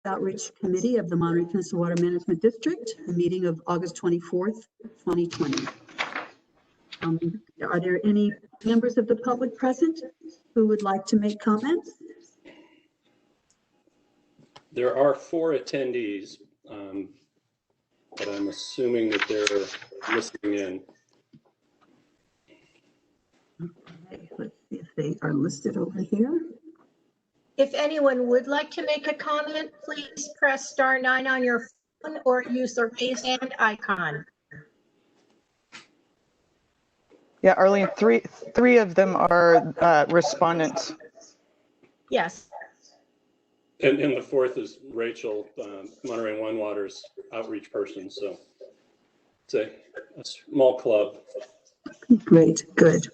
Outreach Committee of the Monterey Peninsula Water Management District, a meeting of August 24th, 2020. Are there any members of the public present who would like to make comments? There are 4 attendees, but I'm assuming that they're listening in. Okay, let's see if they are listed over here. If anyone would like to make a comment, please press *9 on your phone or use the raise hand icon. Yeah, Arlene, three of them are respondents. Yes. And the 4th is Rachel, Monterey One Water's outreach person. So it's a small club. Great, good.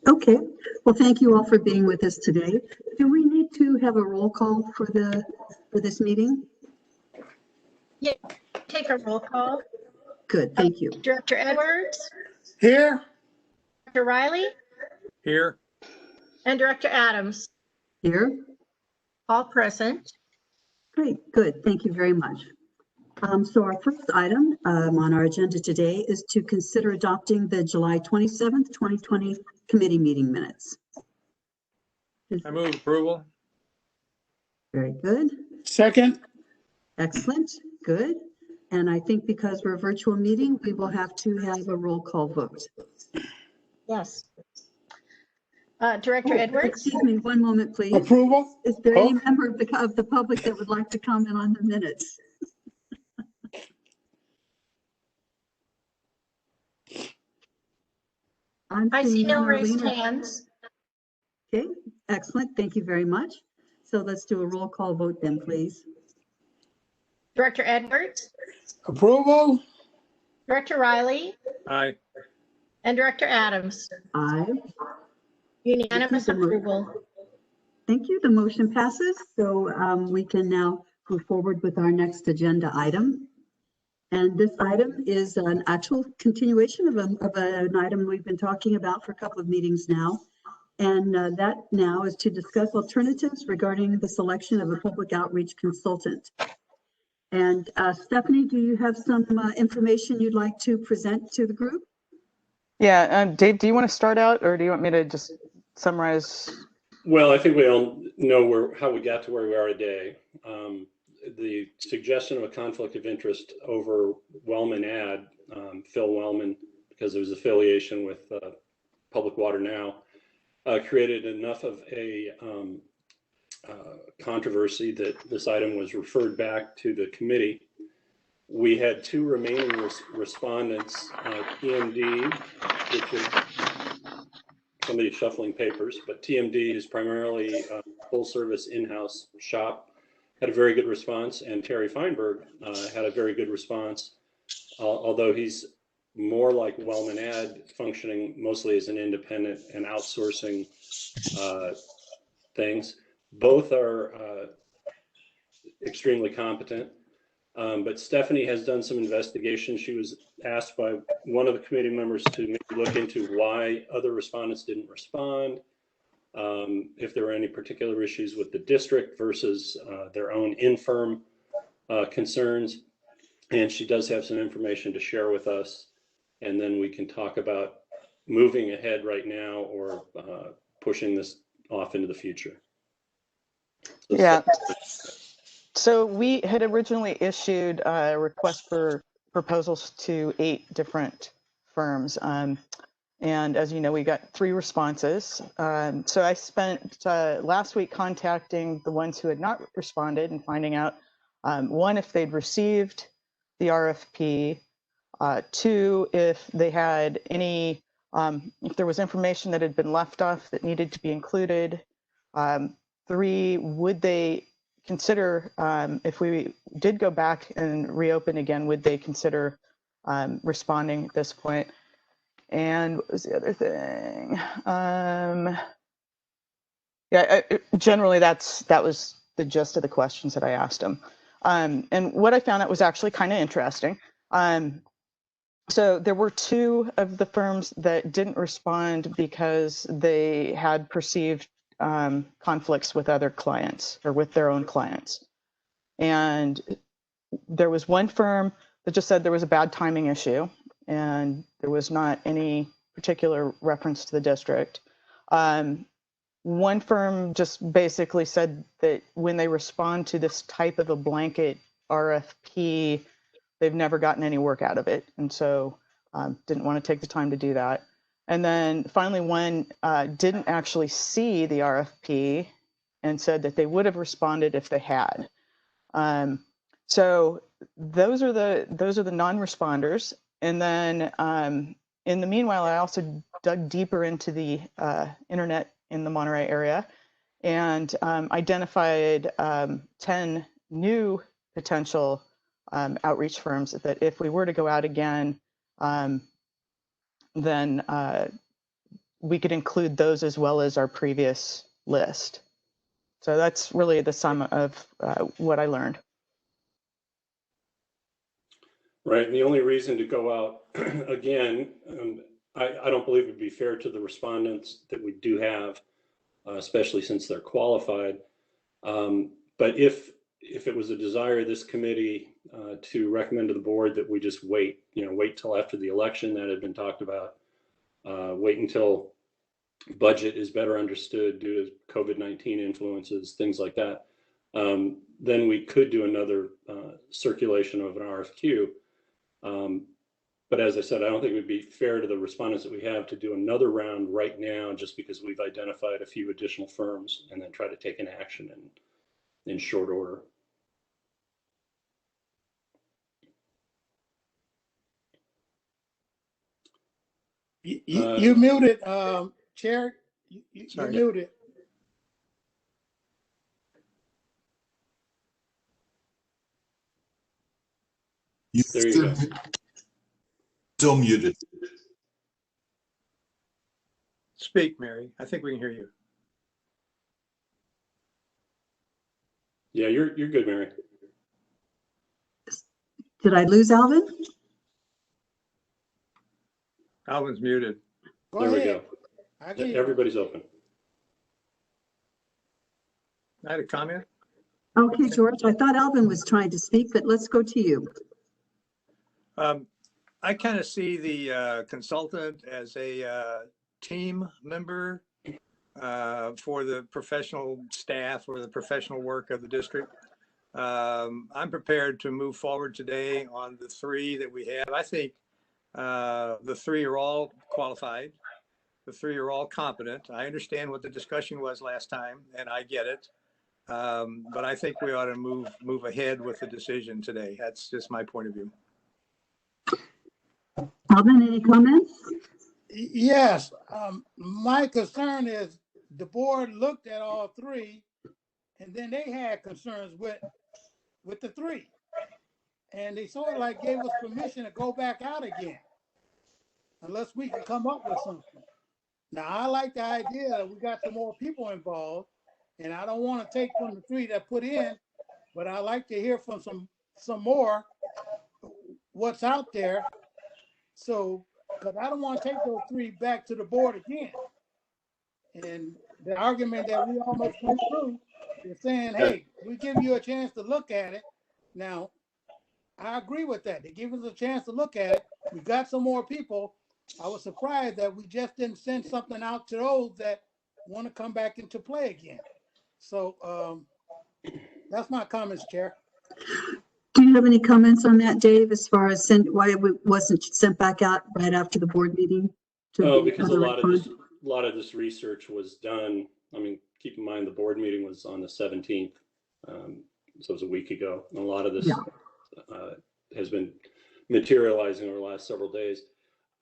Okay, well, thank you all for being with us today. Do we need to have a roll call for this meeting? Yeah, take a roll call. Good, thank you. Director Edwards? Here. Director Riley? Here. And Director Adams? Here? All present. Great, good, thank you very much. So our first item on our agenda today is to consider adopting the July 27th, 2020 committee meeting minutes. I move approval. Very good. Second. Excellent, good. And I think because we're a virtual meeting, we will have to have a roll call vote. Yes. Director Edwards? Excuse me, one moment, please. Approval. Is there any member of the public that would like to comment on the minutes? I see no raised hands. Okay, excellent. Thank you very much. So let's do a roll call vote then, please. Director Edwards? Approval. Director Riley? Aye. And Director Adams? Aye. Unanimous approval. Thank you. The motion passes. So we can now move forward with our next agenda item. And this item is an actual continuation of an item we've been talking about for a couple of meetings now. And that now is to discuss alternatives regarding the selection of a public outreach consultant. And Stephanie, do you have some information you'd like to present to the group? Yeah, Dave, do you want to start out, or do you want me to just summarize? Well, I think we all know how we got to where we are today. The suggestion of a conflict of interest over Wellman Ad, Phil Wellman, because of his affiliation with Public Water Now, created enough of a controversy that this item was referred back to the committee. We had 2 remaining respondents, TMD, which is somebody shuffling papers, but TMD is primarily a full service in-house shop, had a very good response, and Terry Feinberg had a very good response, although he's more like Wellman Ad, functioning mostly as an independent and outsourcing things. Both are extremely competent, but Stephanie has done some investigation. She was asked by one of the committee members to maybe look into why other respondents didn't respond, if there were any particular issues with the district versus their own infirm concerns. And she does have some information to share with us. And then we can talk about moving ahead right now or pushing this off into the future. So Yeah. So we had originally issued a request for proposals to 8 different firms. And as you know, we got 3 responses. So I spent last week contacting the ones who had not responded and finding out, 1, if they'd received the RFP, 2, if they had any, if there was information that had been left off that needed to be included, 3, would they consider, if we did go back and reopen again, would they consider responding at this point? And what was the other thing? Generally that was the gist of the questions that I asked them. And what I found out was actually kind of interesting. So there were 2 of the firms that didn't respond because they had perceived conflicts with other clients or with their own clients. And there was one firm that just said there was a bad timing issue, and there was not any particular reference to the district. One firm just basically said that when they respond to this type of a blanket RFP, they've never gotten any work out of it, and so didn't want to take the time to do that. And then finally, one didn't actually see the RFP and said that they would have responded if they had. So those are the non-responders. And then in the meanwhile, I also dug deeper into the internet in the Monterey area and identified 10 new potential outreach firms that if we were to go out again, then we could include those as well as our previous list. So that's really the sum of what I learned. Right. And the only reason to go out again, I don't believe it would be fair to the respondents that we do have, especially since they're qualified. But if it was a desire of this committee to recommend to the board that we just wait till after the election that had been talked about, wait until budget is better understood due to COVID-19 influences, things like that, then we could do another circulation of an RFQ. But as I said, I don't think it would be fair to the respondents that we have to do another round right now just because we've identified a few additional firms and then try to take an action in short order. You muted, Chair. You muted. There you go. Still muted. Speak, Mary. I think we can hear you. Yeah, you're good, Mary. Did I lose Alvin? Alvin's muted. There we go. I can- Everybody's open. I had a comment. Okay, George, I thought Alvin was trying to speak, but let's go to you. I kind of see the consultant as a team member for the professional staff or the professional work of the district. I'm prepared to move forward today on the three that we have. I think the three are all qualified. The three are all competent. I understand what the discussion was last time, and I get it. But I think we ought to move ahead with the decision today. That's just my point of view. Alvin, any comments? Yes, my concern is the board looked at all three and then they had concerns with the three. And they sort of like gave us permission to go back out again unless we can come up with something. Now, I like the idea that we got some more people involved, and I don't want to take from the three that put in, but I like to hear from some more what's out there. So, because I don't want to take those three back to the board again. And the argument that we almost went through is saying, hey, we give you a chance to look at it. Now, I agree with that. They give us a chance to look at it. We got some more people. I was surprised that we just didn't send something out to those that want to come back into play again. So that's my comments, Chair. Do you have any comments on that, Dave, as far as why it wasn't sent back out right after the board meeting? Oh, because a lot of this research was done. I mean, keep in mind the board meeting was on the 17th, so it was a week ago. And a lot of this has been materializing over the last several days.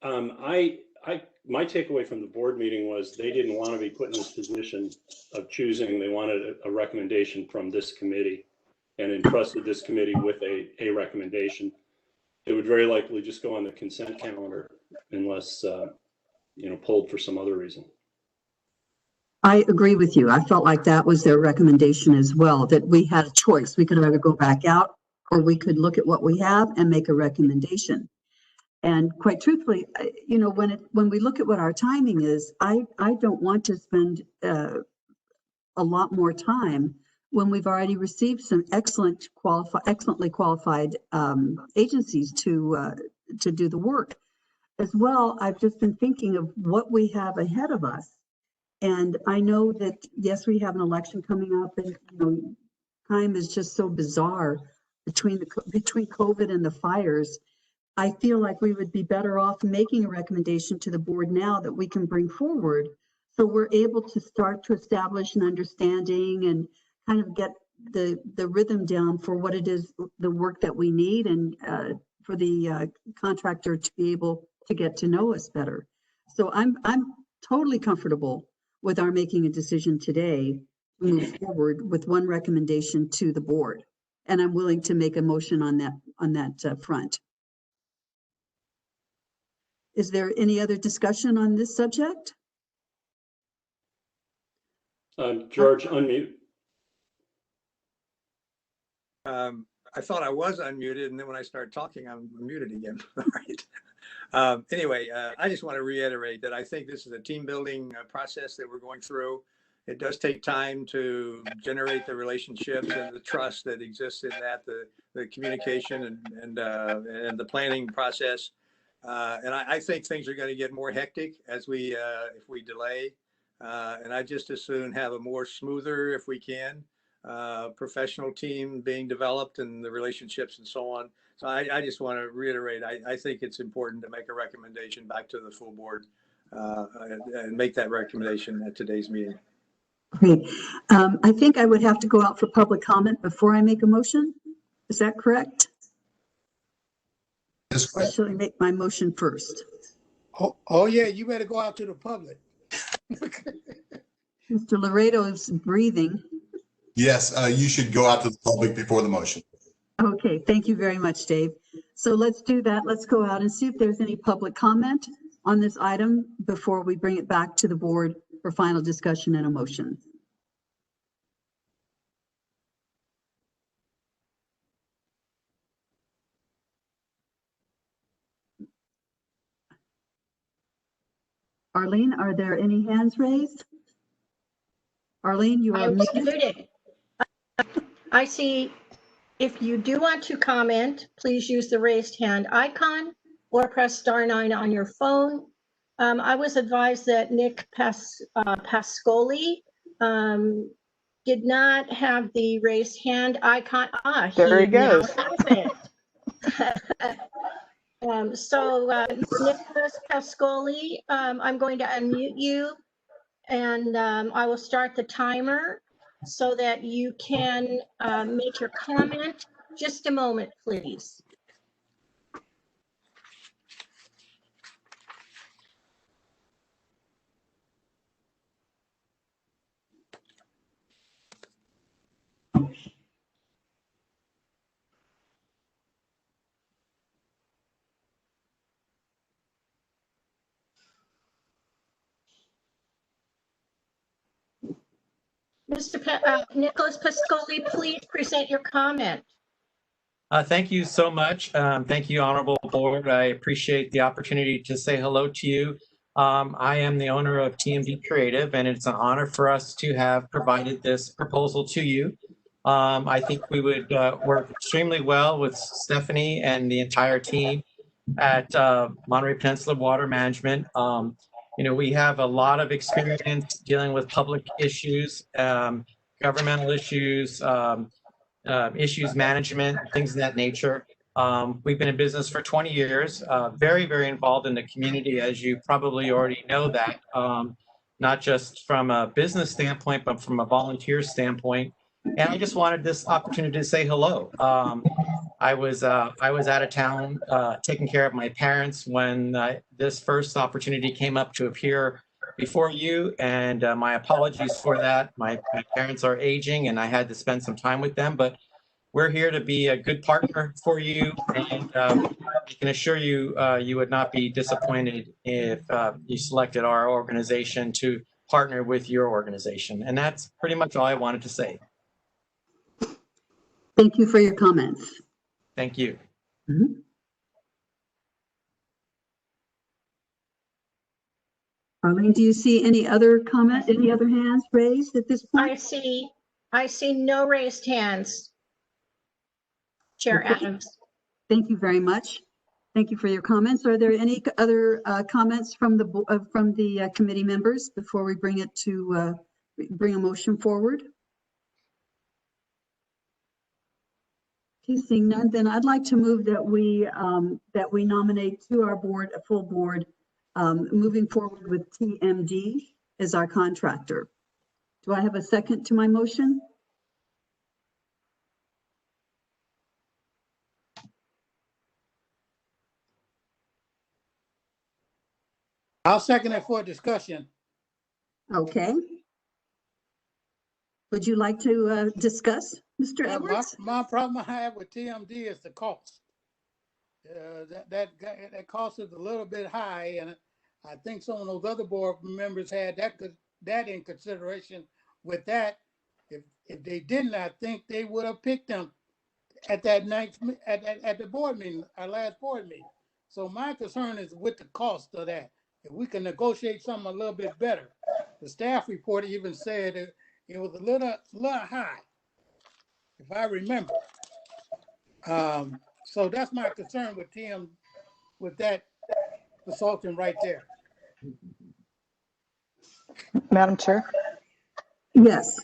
My takeaway from the board meeting was they didn't want to be put in this position of choosing. They wanted a recommendation from this committee and entrusted this committee with a recommendation. It would very likely just go on the consent calendar unless, pulled for some other reason. I agree with you. I felt like that was their recommendation as well, that we had a choice. We could either go back out or we could look at what we have and make a recommendation. And quite truthfully, when we look at what our timing is, I don't want to spend a lot more time when we've already received some excellently qualified agencies to do the work. As well, I've just been thinking of what we have ahead of us. And I know that, yes, we have an election coming up, and time is just so bizarre between COVID and the fires. I feel like we would be better off making a recommendation to the board now that we can bring forward, so we're able to start to establish an understanding and kind of get the rhythm down for what it is, the work that we need, and for the contractor to be able to get to know us better. So I'm totally comfortable with our making a decision today to move forward with one recommendation to the board, and I'm willing to make a motion on that front. Is there any other discussion on this subject? George, unmute. I thought I was unmuted, and then when I start talking, I'm muted again. All right. Anyway, I just want to reiterate that I think this is a team building process that we're going through. It does take time to generate the relationships and the trust that exists in that, the communication and the planning process. And I think things are going to get more hectic as if we delay. And I just as soon have a more smoother, if we can, professional team being developed and the relationships and so on. So I just want to reiterate, I think it's important to make a recommendation back to the full board and make that recommendation at today's meeting. Great. I think I would have to go out for public comment before I make a motion. Is that correct? Or should I make my motion first? Oh yeah, you better go out to the public. Mr. Laredo is breathing. Yes, you should go out to the public before the motion. Okay, thank you very much, Dave. So let's do that. Let's go out and see if there's any public comment on this item before we bring it back to the board for final discussion and a motion. Arlene, are there any hands raised? Arlene, you are I'm muted. muted. I see. If you do want to comment, please use the raised hand icon or press *9 on your phone. I was advised that Nick Pascoli did not have the raised hand icon. There he now goes. has it. Nicholas Pascoli, I'm going to unmute you, and I will start the timer so that you can make your comment. Just a moment, please. Nicholas Pascoli, please present your comment. Thank you so much. Thank you, Honorable Board. I appreciate the opportunity to say hello to you. I am the owner of TMD Creative, and it's an honor for us to have provided this proposal to you. I think we would work extremely well with Stephanie and the entire team at Monterey Peninsula Water Management. We have a lot of experience dealing with public issues, governmental issues, issues management, things of that nature. We've been in business for 20 years, very, very involved in the community, as you probably already know that, not just from a business standpoint, but from a volunteer standpoint. And I just wanted this opportunity to say hello. I was out of town taking care of my parents when this first opportunity came up to appear before you, and my apologies for that. My parents are aging, and I had to spend some time with them, but we're here to be a good partner for you, and I can assure you, you would not be disappointed if you selected our organization to partner with your organization. And that's pretty much all I wanted to say. Thank you for your comments. Thank you. Mm-hmm. Arlene, do you see any other comment, any other hands raised at this point? I see I see no raised hands. Chair Okay. Adams. Thank you very much. Thank you for your comments. Are there any other comments from the committee members before we bring it to bring a motion forward? Okay, seeing none, then I'd like to move that we nominate to our board, a full board, moving forward with TMD as our contractor. Do I have a second to my motion? I'll second it for discussion. Okay. Would you like to discuss, Mr. Edwards? My problem I have with TMD is the cost. That cost is a little bit high, and I think some of those other board members had that in consideration. With that, if they didn't, I think they would have picked them at that night at the board meeting, our last board meeting. So my concern is with the cost of that. If we can negotiate something a little bit better. The staff report even said it was a little high, if I remember. So that's my concern with with that consultant right there. Madam Chair, Yes.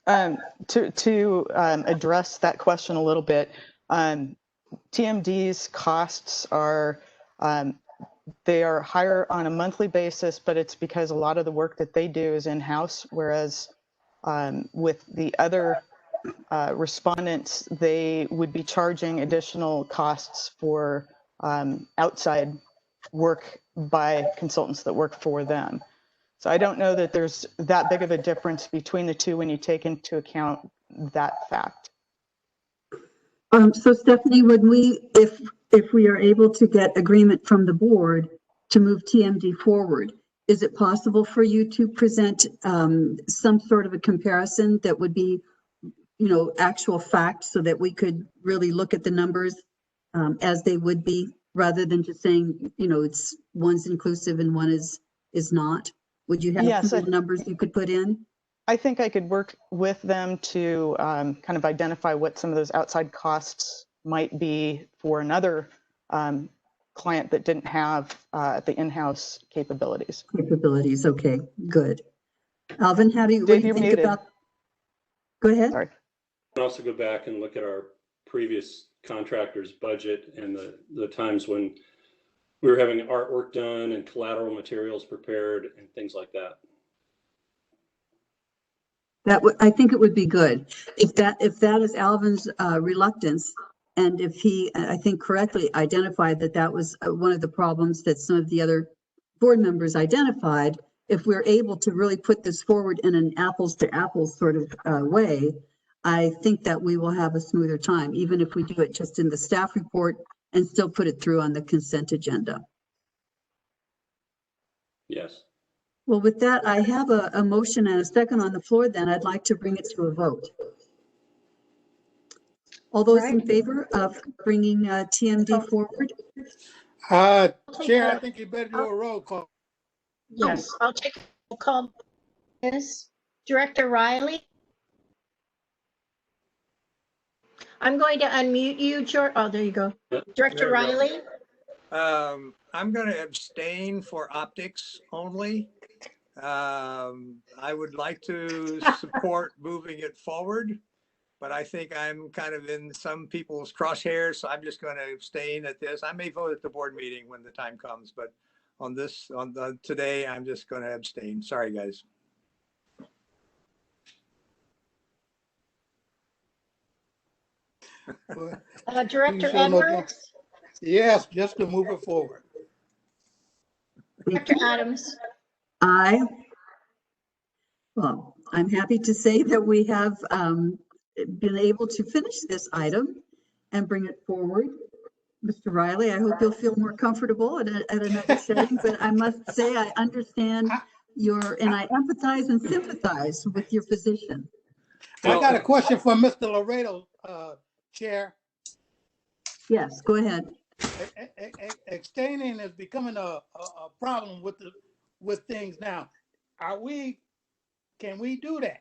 to address that question a little bit, TMD's costs are, they are higher on a monthly basis, but it's because a lot of the work that they do is in-house, whereas with the other respondents, they would be charging additional costs for outside work by consultants that work for them. So I don't know that there's that big of a difference between the two when you take into account that fact. So Stephanie, would we, if we are able to get agreement from the board to move TMD forward, is it possible for you to present some sort of a comparison that would be, you know, actual facts, so that we could really look at the numbers as they would be, rather than just saying, you know, it's one's inclusive and one is not? Would you have Yes, some numbers you could put in? I think I could work with them to kind of identify what some of those outside costs might be for another client that didn't have the in-house capabilities. Capabilities, okay, good. Alvin, what do you Dave, think you're muted. about? Go ahead. Sorry. can also go back and look at our previous contractor's budget and the times when we were having artwork done and collateral materials prepared and things like that. I think it would be good if that is Alvin's reluctance, and if he, I think, correctly identified that was one of the problems that some of the other board members identified. If we're able to really put this forward in an apples to apples sort of way, I think that we will have a smoother time, even if we do it just in the staff report and still put it through on the consent agenda. Yes. Well, with that, I have a motion and a second on the floor. Then I'd like to bring it to a vote. All those in favor of bringing TMD forward? Chair, I think you better do a roll call. Yes, I'll take a roll call. Yes, Director Riley. I'm going to unmute you, George. Oh, there you go. Director There we Riley. go. I'm going to abstain for optics only. I would like to support moving it forward, but I think I'm kind of in some people's crosshairs, so I'm just going to abstain at this. I may vote at the board meeting when the time comes, but on this, today, I'm just going to abstain. Sorry, guys. Director You sure no- Edwards. Yes, just to move it forward. Director Adams. Well, I'm happy to say that we have been able to finish this item and bring it forward. Mr. Riley, I hope you'll feel more comfortable at another setting, but I must say I understand and I empathize and sympathize with your position. I got a question for Mr. Laredo, Chair. Yes, go ahead. Abstaining is becoming a problem with things now. Can we do that?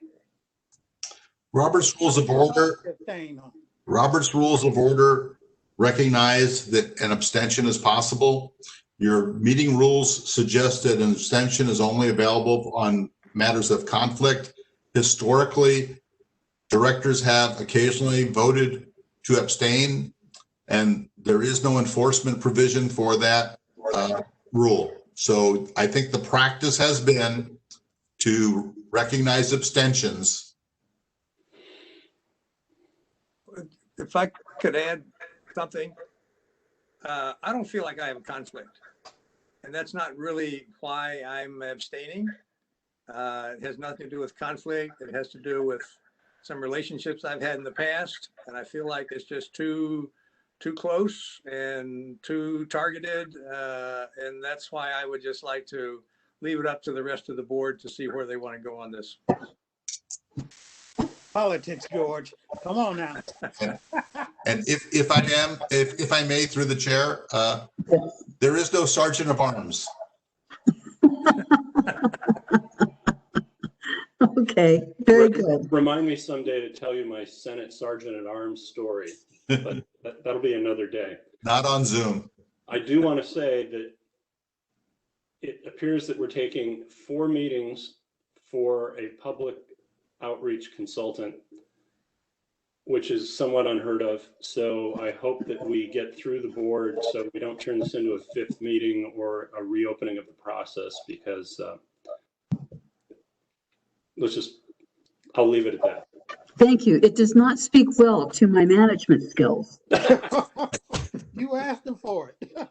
Robert's Rules of Order, Abstain on. Robert's Rules of Order recognize that an abstention is possible. Your meeting rules suggest that an abstention is only available on matters of conflict. Historically, directors have occasionally voted to abstain, and there is no enforcement provision for that rule. So I think the practice has been to recognize abstentions. If I could add something, I don't feel like I have a conflict. And that's not really why I'm abstaining. It has nothing to do with conflict. It has to do with some relationships I've had in the past. And I feel like it's just too close and too targeted. And that's why I would just like to leave it up to the rest of the board to see where they want to go on this. Politics, George. Come on now. And if I may, through the chair, there is no sergeant of arms. Okay, very good. Remind me someday to tell you my Senate Sergeant at Arms story, but that'll be another day. Not on Zoom. I do want to say that it appears that we're taking 4 meetings for a public outreach consultant, which is somewhat unheard of. So I hope that we get through the board so we don't turn this into a 5th meeting or a reopening of the process, because I'll leave it at that. Thank you. It does not speak well to my management skills. You asked them for it.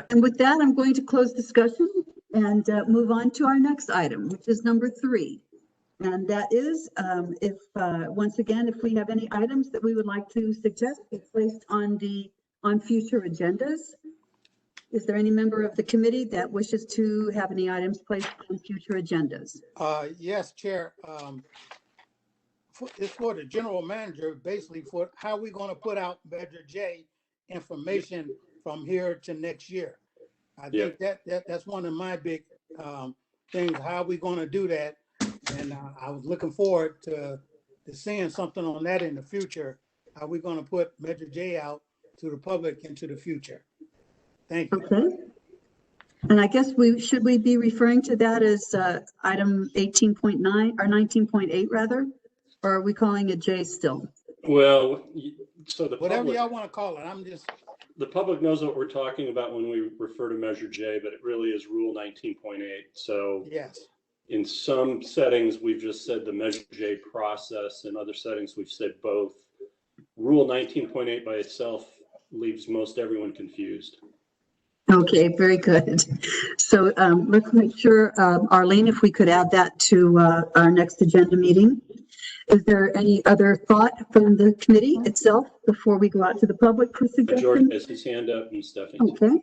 And with that, I'm going to close discussion and move on to our next item, which is number 3. And that is, once again, if we have any items that we would like to suggest be placed on future agendas. Is there any member of the committee that wishes to have any items placed on future agendas? Yes, Chair. It's for the general manager, basically for how we're going to put out Measure J information from here to next year. I think that's one of my big things. How are we going to do that? And I was looking forward to seeing something on that in the future. How we going to put Measure J out to the public into the future? Thank you. Okay. And I guess should we be referring to that as item 18.9 or 19.8 rather? Or are we calling it J still? Well, so Whatever y'all want to call it. The public knows what we're talking about when we refer to Measure J, but it really is Rule 19.8. So Yes. in some settings, we've just said the Measure J process. In other settings, we've said both. Rule 19.8 by itself leaves most everyone confused. Okay, very good. So let's make sure, Arlene, if we could add that to our next agenda meeting. Is there any other thought from the committee itself before we go out to the public for George suggestions? has his hand up and Stephanie. Okay.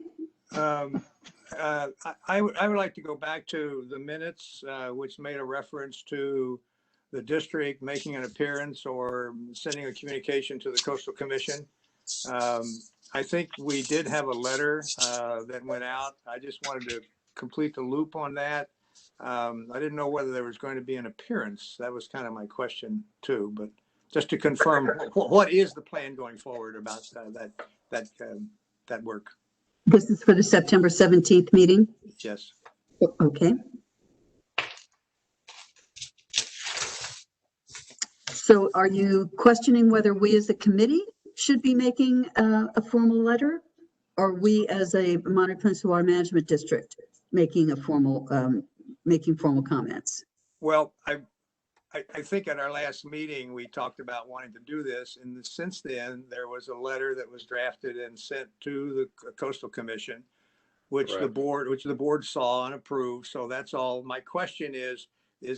I would like to go back to the minutes, which made a reference to the district making an appearance or sending a communication to the Coastal Commission. I think we did have a letter that went out. I just wanted to complete the loop on that. I didn't know whether there was going to be an appearance. That was kind of my question too, but just to confirm, what is the plan going forward about that work? This is for the September 17th meeting? Yes. Okay. So are you questioning whether we as a committee should be making a formal letter, or we as a Monterey Peninsula Water Management District making formal comments? Well, I think at our last meeting, we talked about wanting to do this. And since then, there was a letter that was drafted and sent to the Coastal Commission, which the board saw and approved. So that's all. My question is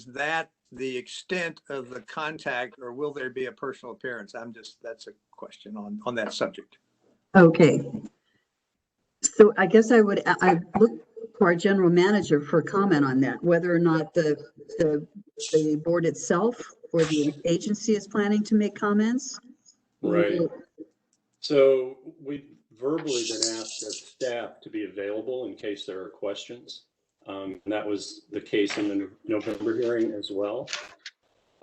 that the extent of the contact, or will there be a personal appearance? That's a question on that subject. Okay. So I guess I look for our general manager for a comment on that, whether or not the board itself or the agency is planning to make comments. Right. So we verbally been asked as staff to be available in case there are questions. And that was the case in the November hearing as well.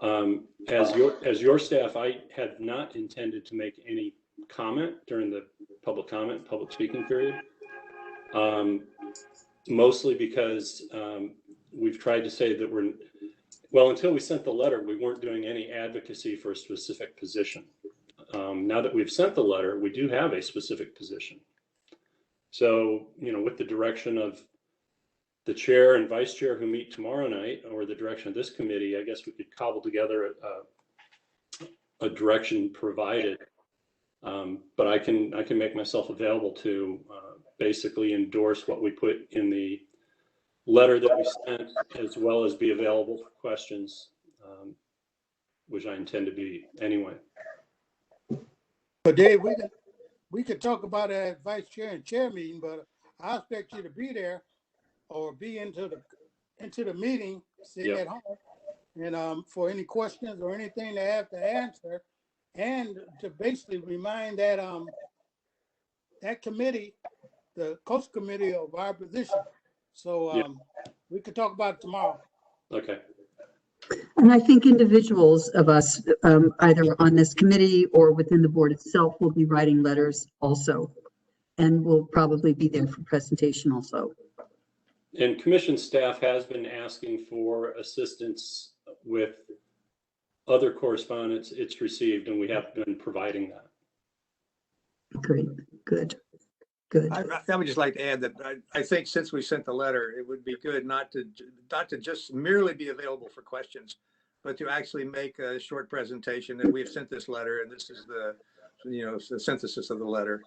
As your staff, I had not intended to make any comment during the public speaking period. Mostly because we've tried to say that until we sent the letter, we weren't doing any advocacy for a specific position. Now that we've sent the letter, we do have a specific position. So, with the direction of the chair and vice chair who meet tomorrow night, or the direction of this committee, I guess we could cobble together a direction provided. But I can make myself available to basically endorse what we put in the letter that we sent, as well as be available for questions, which I intend to be anyway. But Dave, we could talk about it at vice chair and chair meeting, but I expect you to be there or be into the meeting, sitting Yep. at home, and for any questions or anything they have to answer, and to basically remind that that committee, the coach committee, of our position. So Yeah. we could talk about it tomorrow. Okay. And I think individuals of us, either on this committee or within the board itself, will be writing letters also. And we'll probably be there for presentation also. And commission staff has been asking for assistance with other correspondence it's received, and we have been providing that. Great, good, good. I would just like to add that I think since we sent the letter, it would be good not to just merely be available for questions, but to actually make a short presentation that we've sent this letter, and this is the synthesis of the letter.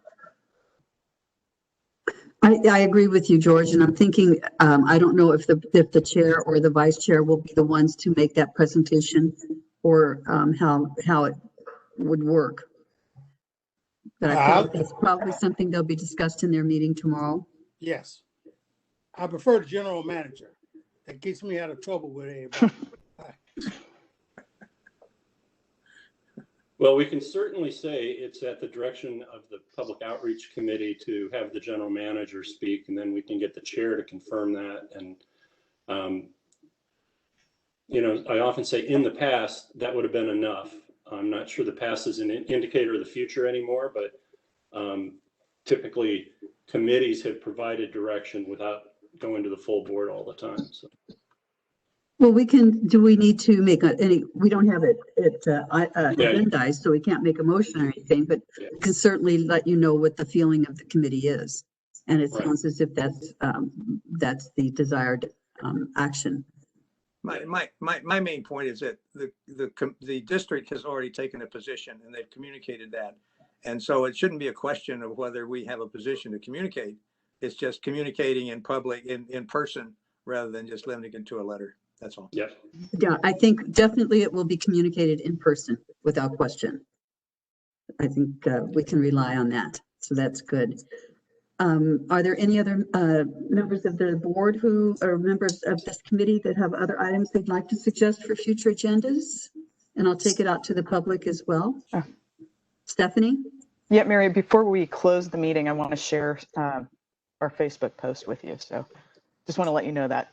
I agree with you, George, and I'm thinking, I don't know if the chair or the vice chair will be the ones to make that presentation, or how it would work. But I think it's probably something they'll be discussed in their meeting tomorrow. Yes. I prefer the general manager. That gets me out of trouble with everybody. Well, we can certainly say it's at the direction of the Public Outreach Committee to have the general manager speak, and then we can get the chair to confirm that. And, I often say in the past, that would have been enough. I'm not sure the past is an indicator of the future anymore, but typically committees have provided direction without going to the full board all the time. So. Well, do we need to make we don't have it agendized, so we can't make a motion or anything, but we can certainly let you know what the feeling of the committee is. And it sounds as if that's the desired action. My main point is that the district has already taken a position, and they've communicated that. And so it shouldn't be a question of whether we have a position to communicate. It's just communicating in public, in person, rather than just limiting it to a letter. That's all. Yeah. Yeah, I think definitely it will be communicated in person without question. I think we can rely on that. So that's good. Are there any other members of the board or members of this committee that have other items they'd like to suggest for future agendas? And I'll take it out to the public as well. Sure. Stephanie? Yeah, Mary, before we close the meeting, I want to share our Facebook post with you. So just want to let you know that.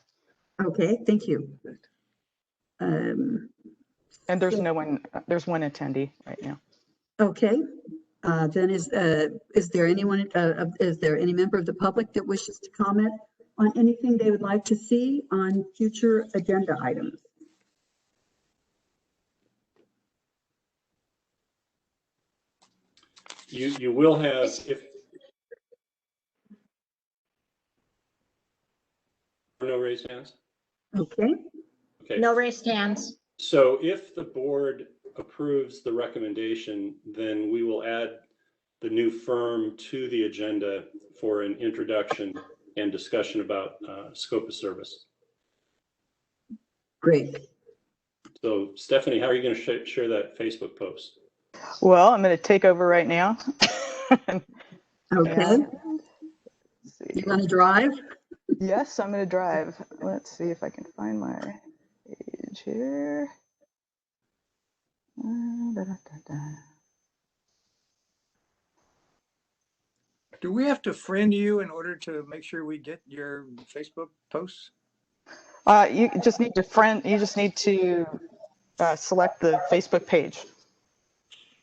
Okay, thank you. And there's one attendee right now. Okay, then is there anyone, is there any member of the public that wishes to comment on anything they would like to see on future agenda items? You will have, if no raised hands. Okay. Okay. No raised hands. So if the board approves the recommendation, then we will add the new firm to the agenda for an introduction and discussion about scope of service. Great. So Stephanie, how are you going to share that Facebook post? Well, I'm going to take over right now. Okay. You want to drive? Yes, I'm going to drive. Let's see if I can find my page here. Do we have to friend you in order to make sure we get your Facebook posts? You just need to select the Facebook page.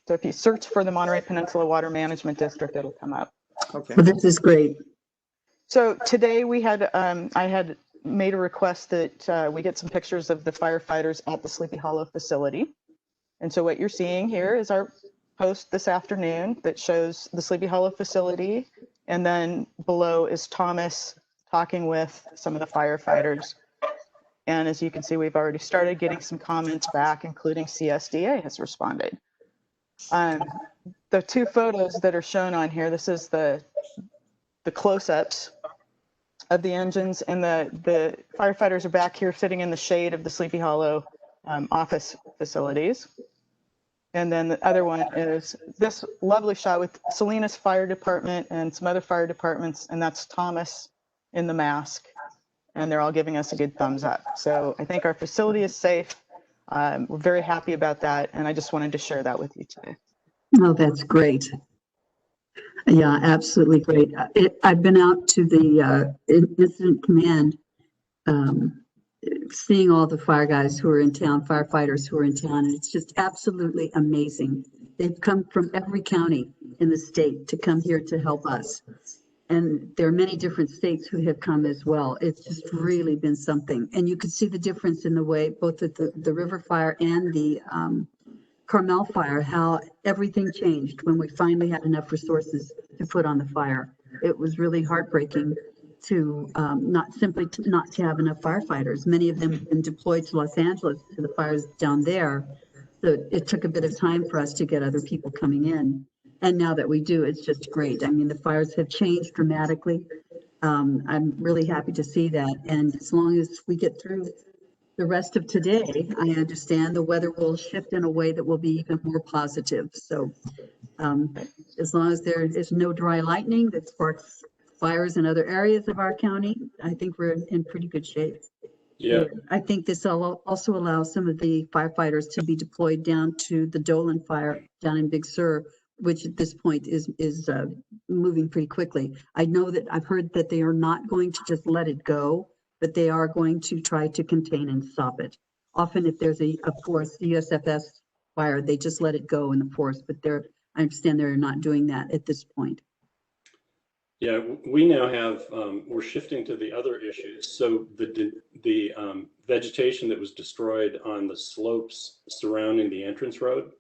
So if you search for the Monterey Peninsula Water Management District, it'll come up. Okay. Well, this is great. So today we had, I had made a request that we get some pictures of the firefighters at the Sleepy Hollow facility. And so what you're seeing here is our post this afternoon that shows the Sleepy Hollow facility. And then below is Thomas talking with some of the firefighters. And as you can see, we've already started getting some comments back, including CSDA has responded. The two photos that are shown on here, this is the close-ups of the engines, and the firefighters are back here sitting in the shade of the Sleepy Hollow office facilities. And then the other one is this lovely shot with Salinas Fire Department and some other fire departments, and that's Thomas in the mask, and they're all giving us a good thumbs up. So I think our facility is safe. We're very happy about that, and I just wanted to share that with you today. Oh, that's great. Yeah, absolutely great. I've been out to the incident command, seeing all the fire guys who are in town, firefighters who are in town, and it's just absolutely amazing. They've come from every county in the state to come here to help us. And there are many different states who have come as well. It's just really been something. And you could see the difference in the way, both at the river fire and the Carmel fire, how everything changed when we finally had enough resources to put on the fire. It was really heartbreaking to not to have enough firefighters. Many of them have been deployed to Los Angeles to the fires down there. So it took a bit of time for us to get other people coming in. And now that we do, it's just great. I mean, the fires have changed dramatically. I'm really happy to see that. And as long as we get through the rest of today, I understand the weather will shift in a way that will be even more positive. So as long as there is no dry lightning that sparks fires in other areas of our county, I think we're in pretty good shape. Yeah. I think this also allows some of the firefighters to be deployed down to the Dolan fire down in Big Sur, which at this point is moving pretty quickly. I know that I've heard that they are not going to just let it go, but they are going to try to contain and stop it. Often if there's a forest, the USFS fire, they just let it go in the forest, but I understand they're not doing that at this point. Yeah, we now have, we're shifting to the other issues. So the vegetation that was destroyed on the slopes surrounding the entrance road,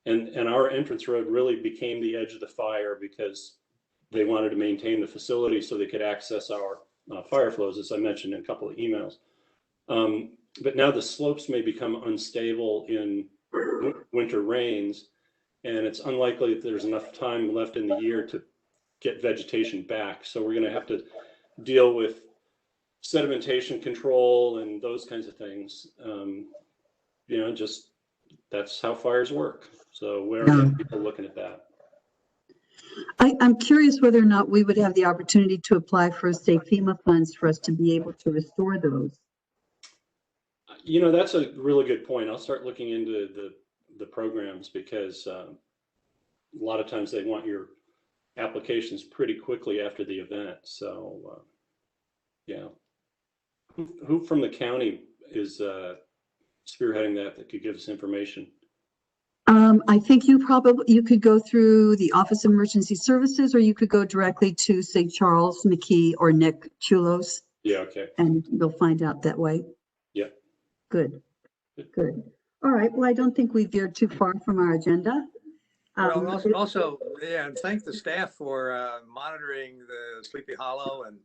and our entrance road really became the edge of the fire because they wanted to maintain the facility so they could access our fire flows, as I mentioned in a couple of emails. But now the slopes may become unstable in winter rains, and it's unlikely that there's enough time left in the year to get vegetation back. So we're going to have to deal with sedimentation control and those kinds of things. You know, just that's how fires work. So where are people looking at that? I'm curious whether or not we would have the opportunity to apply for, say, FEMA funds for us to be able to restore those. You know, that's a really good point. I'll start looking into the programs because a lot of times they want your applications pretty quickly after the event. So yeah, who from the county is spearheading that could give us information? I think you could go through the Office of Emergency Services, or you could go directly to, say, Charles McKee or Nick Chulos. Yeah, okay. And you'll find out that way. Yeah. Good. All right. Well, I don't think we veered too far from our agenda. Well, also, yeah, and thank the staff for monitoring the Sleepy Hollow and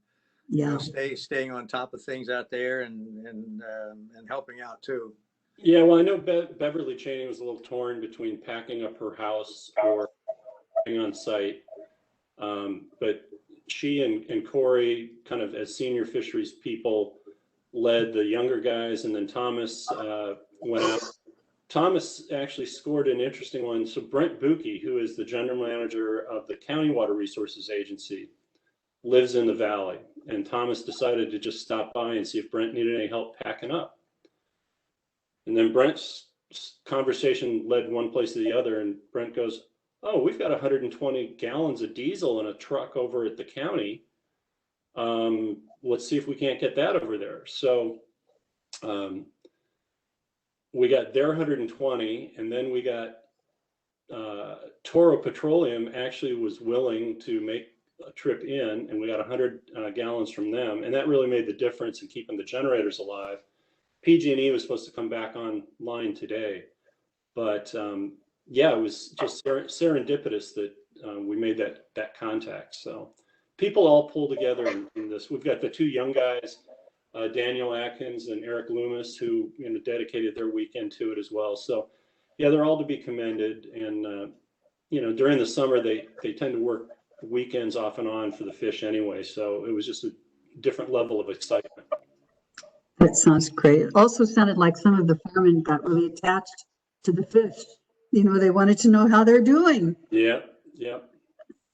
you know, staying on top of things out there and helping out too. Yeah, well, I know Beverly Cheney was a little torn between packing up her house or being on site, but she and Corey, kind of as senior fisheries people, led the younger guys, and then Thomas went out. Thomas actually scored an interesting one. So Brent Buki, who is the general manager of the County Water Resources Agency, lives in the valley, and Thomas decided to just stop by and see if Brent needed any help packing up. And then Brent's conversation led one place to the other, and Brent goes, "Oh, we've got 120 gallons of diesel in a truck over at the county. Let's see if we can't get that over there." So we got their 120, and then we got Toro Petroleum actually was willing to make a trip in, and we got 100 gallons from them, and that really made the difference in keeping the generators alive. PG&E was supposed to come back online today, but yeah, it was just serendipitous that we made that contact. So people all pull together in this. We've got the two young guys, Daniel Atkins and Eric Loomis, who dedicated their weekend to it as well. So yeah, they're all to be commended. And during the summer they tend to work weekends off and on for the fish anyway. So it was just a different level of excitement. That sounds great. It also sounded like some of the firemen got really attached to the fish. They wanted to know how they're doing. Yeah.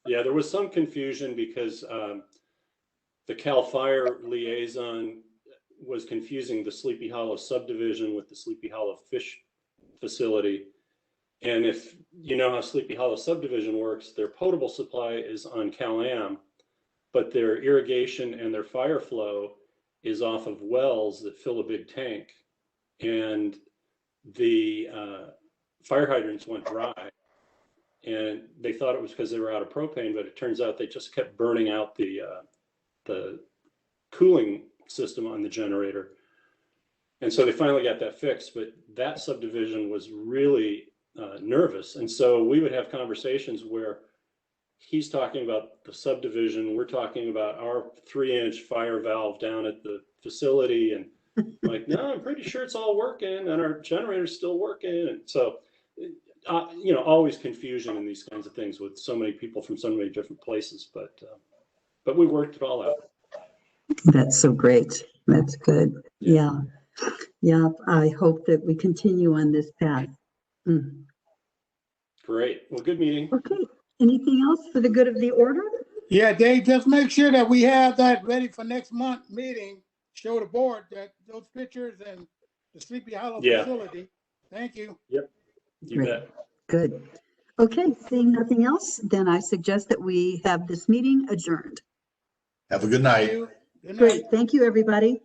There was some confusion because the CAL FIRE liaison was confusing the Sleepy Hollow subdivision with the Sleepy Hollow fish facility. And if you know how Sleepy Hollow subdivision works, their potable supply is on Cal-Am, but their irrigation and their fire flow is off of wells that fill a big tank. And the fire hydrants went dry. And they thought it was because they were out of propane, but it turns out they just kept burning out the cooling system on the generator. And so they finally got that fixed, but that subdivision was really nervous. And so we would have conversations where he's talking about the subdivision, we're talking about our 3-inch fire valve down at the facility. And like, no, I'm pretty sure it's all working and our generator's still working. And so, always confusion in these kinds of things with so many people from so many different places, but we worked it all out. That's so great. That's good. Yeah. I hope that we continue on this path. Great. Well, good meeting. Okay. Anything else for the good of the order? Yeah, Dave, just make sure that we have that ready for next month meeting. Show the board that those pictures and the Sleepy Hollow facility. Thank you. Yep. You Great. bet. Good. Okay, seeing nothing else, then I suggest that we have this meeting adjourned. Have a good night. Good night. Great. Thank you, everybody.